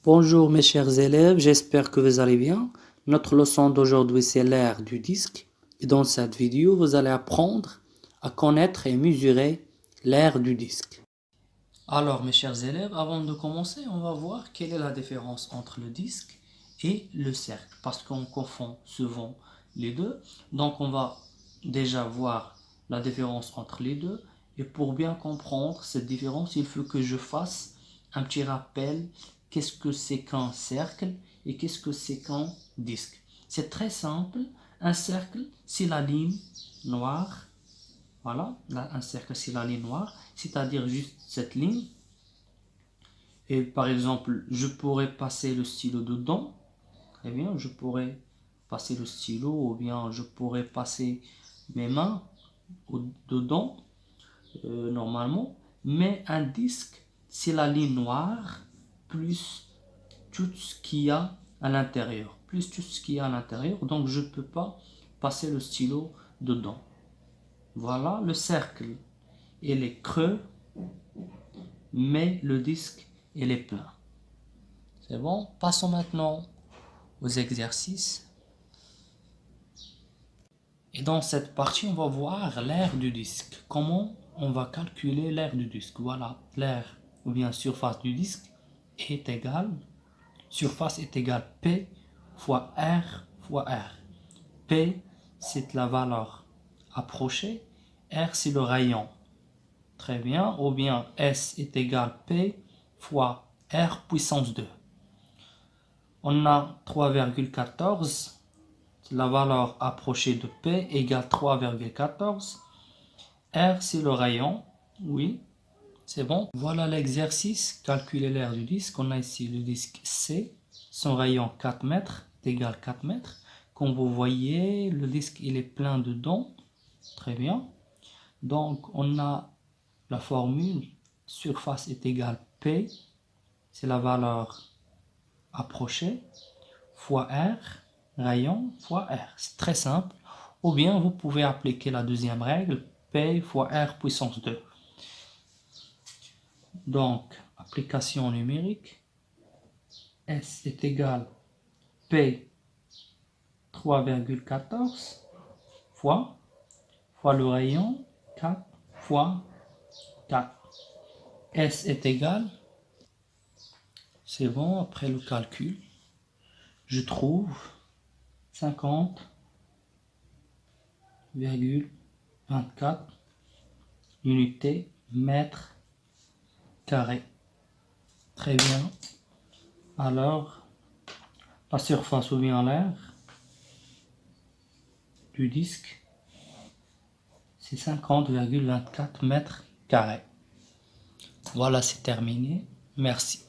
Bonjour mes chers élèves, j'espère que vous allez bien. Notre leçon d'aujourd'hui c'est l'aire du disque. Et dans cette vidéo, vous allez apprendre à connaître et mesurer l'aire du disque. Alors mes chers élèves, avant de commencer, on va voir quelle est la différence entre le disque et le cercle. Parce qu'on confond souvent les deux. Donc on va déjà voir la différence entre les deux. Et pour bien comprendre cette différence, il faut que je fasse un petit rappel. Qu'est-ce que c'est qu'un cercle et qu'est-ce que c'est qu'un disque? C'est très simple. Un cercle, c'est la ligne noire. Voilà, là, un cercle, c'est la ligne noire, c'est-à-dire juste cette ligne. Et par exemple, je pourrais passer le stylo dedans. Très bien, je pourrais passer le stylo ou bien je pourrais passer mes mains dedans, normalement. Mais un disque, c'est la ligne noire plus tout ce qu'il y a à l'intérieur. Plus tout ce qu'il y a à l'intérieur. Donc, je ne peux pas passer le stylo dedans. Voilà, le cercle, il est creux, mais le disque, il est plein. C'est bon? Passons maintenant aux exercices. Et dans cette partie, on va voir l'aire du disque. Comment on va calculer l'aire du disque? Voilà, l'aire ou bien surface du disque est égale, surface est égale P fois R fois R. P, c'est la valeur approchée. R, c'est le rayon. Très bien. Ou bien S est égal P fois R puissance 2. On a 3,14. La valeur approchée de P égale 3,14. R, c'est le rayon. Oui, c'est bon. Voilà l'exercice. Calculer l'aire du disque. On a ici le disque C. Son rayon 4 mètres est égal 4 mètres. Comme vous voyez, le disque il est plein dedans. Très bien. Donc, on a la formule surface est égale P, c'est la valeur approchée, fois R, rayon, fois R. C'est très simple. Ou bien vous pouvez appliquer la deuxième règle, P fois R puissance 2. Donc, application numérique, S est égal P 3,14 fois le rayon 4 fois 4. S est égal, c'est bon, après le calcul, je trouve 50,24 unités mètres carrés. Très bien. Alors, la surface ou bien l'aire du disque, c'est 50,24 mètres carrés. Voilà, c'est terminé. Merci.